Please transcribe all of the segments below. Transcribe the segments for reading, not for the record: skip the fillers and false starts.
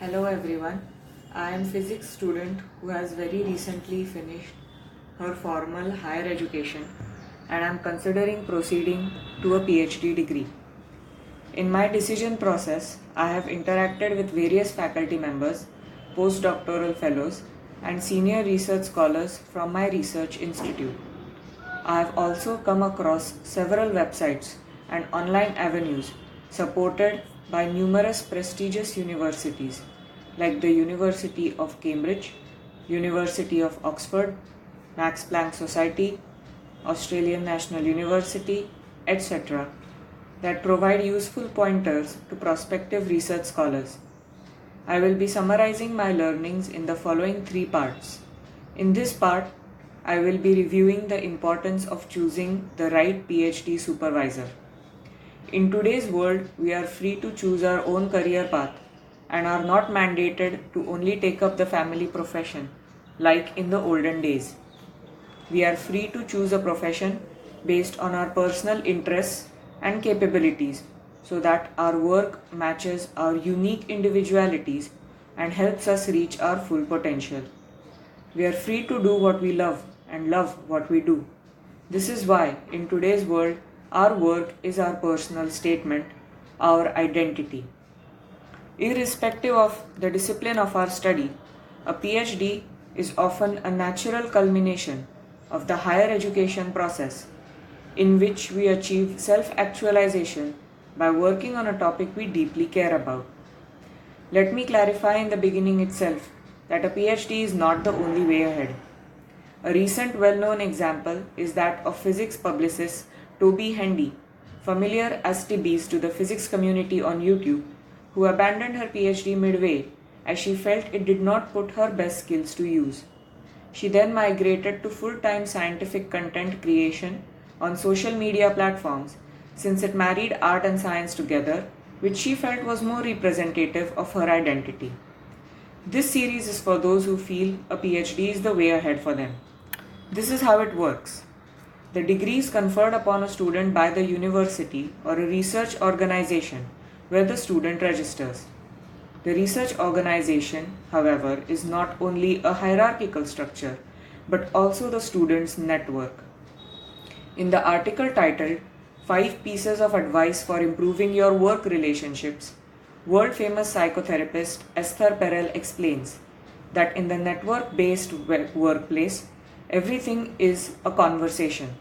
Hello everyone, I am physics student who has very recently finished her formal higher education and I am considering proceeding to a PhD degree. In my decision process, I have interacted with various faculty members, postdoctoral fellows and senior research scholars from my research institute. I have also come across several websites and online avenues supported by numerous prestigious universities like the University of Cambridge, University of Oxford, Max Planck Society, Australian National University, etc., that provide useful pointers to prospective research scholars. I will be summarizing my learnings in the following three parts. In this part, I will be reviewing the importance of choosing the right PhD supervisor. In today's world, we are free to choose our own career path and are not mandated to only take up the family profession like in the olden days. We are free to choose a profession based on our personal interests and capabilities so that our work matches our unique individualities and helps us reach our full potential. We are free to do what we love and love what we do. This is why in today's world, our work is our personal statement, our identity. Irrespective of the discipline of our study, a PhD is often a natural culmination of the higher education process in which we achieve self-actualization by working on a topic we deeply care about. Let me clarify in the beginning itself that a PhD is not the only way ahead. A recent well-known example is that of physics publicist Toby Hendy, familiar as Tibbies to the physics community on YouTube, who abandoned her PhD midway as she felt it did not put her best skills to use. She then migrated to full-time scientific content creation on social media platforms since it married art and science together, which she felt was more representative of her identity. This series is for those who feel a PhD is the way ahead for them. This is how it works. The degree is conferred upon a student by the university or a research organization where the student registers. The research organization, however, is not only a hierarchical structure but also the student's network. In the article titled 5 Pieces of Advice for Improving Your Work Relationships, world-famous psychotherapist Esther Perel explains that in the network-based workplace, everything is a conversation.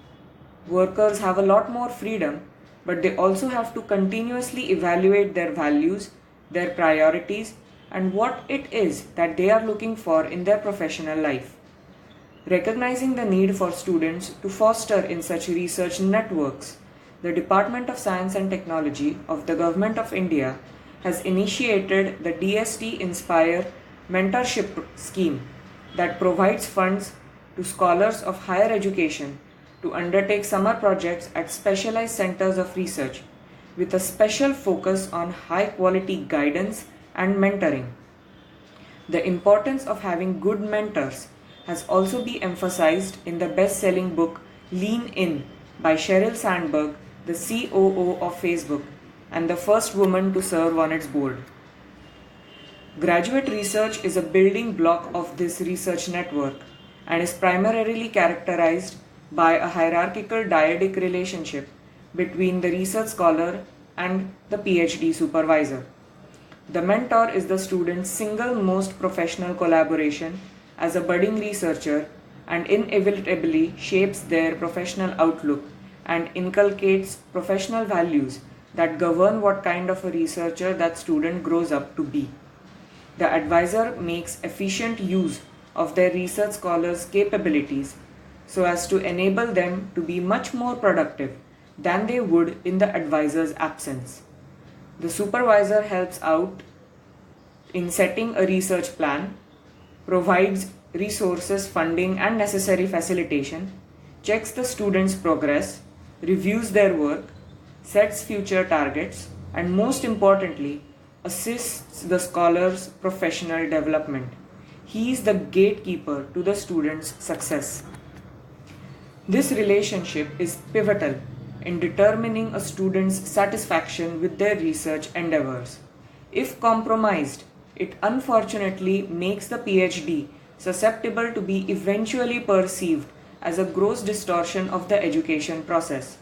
Workers have a lot more freedom, but they also have to continuously evaluate their values, their priorities, and what it is that they are looking for in their professional life. Recognizing the need for students to foster in such research networks, the Department of Science and Technology of the Government of India has initiated the DST Inspire Mentorship Scheme that provides funds to scholars of higher education to undertake summer projects at specialized centers of research with a special focus on high-quality guidance and mentoring. The importance of having good mentors has also been emphasized in the best-selling book Lean In by Sheryl Sandberg, the COO of Facebook and the first woman to serve on its board. Graduate research is a building block of this research network and is primarily characterized by a hierarchical dyadic relationship between the research scholar and the PhD supervisor. The mentor is the student's single most professional collaboration as a budding researcher and inevitably shapes their professional outlook and inculcates professional values that govern what kind of a researcher that student grows up to be. The advisor makes efficient use of their research scholar's capabilities so as to enable them to be much more productive than they would in the advisor's absence. The supervisor helps out in setting a research plan, provides resources, funding and necessary facilitation, checks the student's progress, reviews their work, sets future targets, and most importantly, assists the scholar's professional development. He is the gatekeeper to the student's success. This relationship is pivotal in determining a student's satisfaction with their research endeavors. If compromised, it unfortunately makes the PhD susceptible to be eventually perceived as a gross distortion of the education process.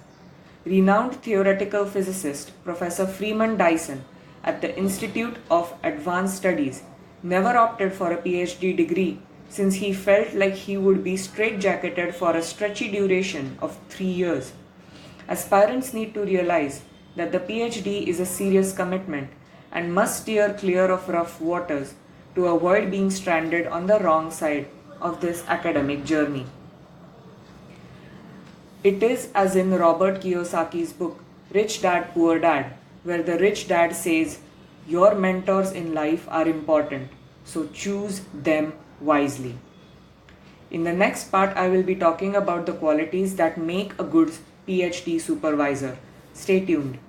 Renowned theoretical physicist Professor Freeman Dyson at the Institute of Advanced Studies never opted for a PhD degree since he felt like he would be straitjacketed for a stretchy duration of 3 years. Aspirants need to realize that the PhD is a serious commitment and must steer clear of rough waters to avoid being stranded on the wrong side of this academic journey. It is as in Robert Kiyosaki's book Rich Dad Poor Dad, where the rich dad says, "Your mentors in life are important, so choose them wisely." In the next part, I will be talking about the qualities that make a good PhD supervisor. Stay tuned.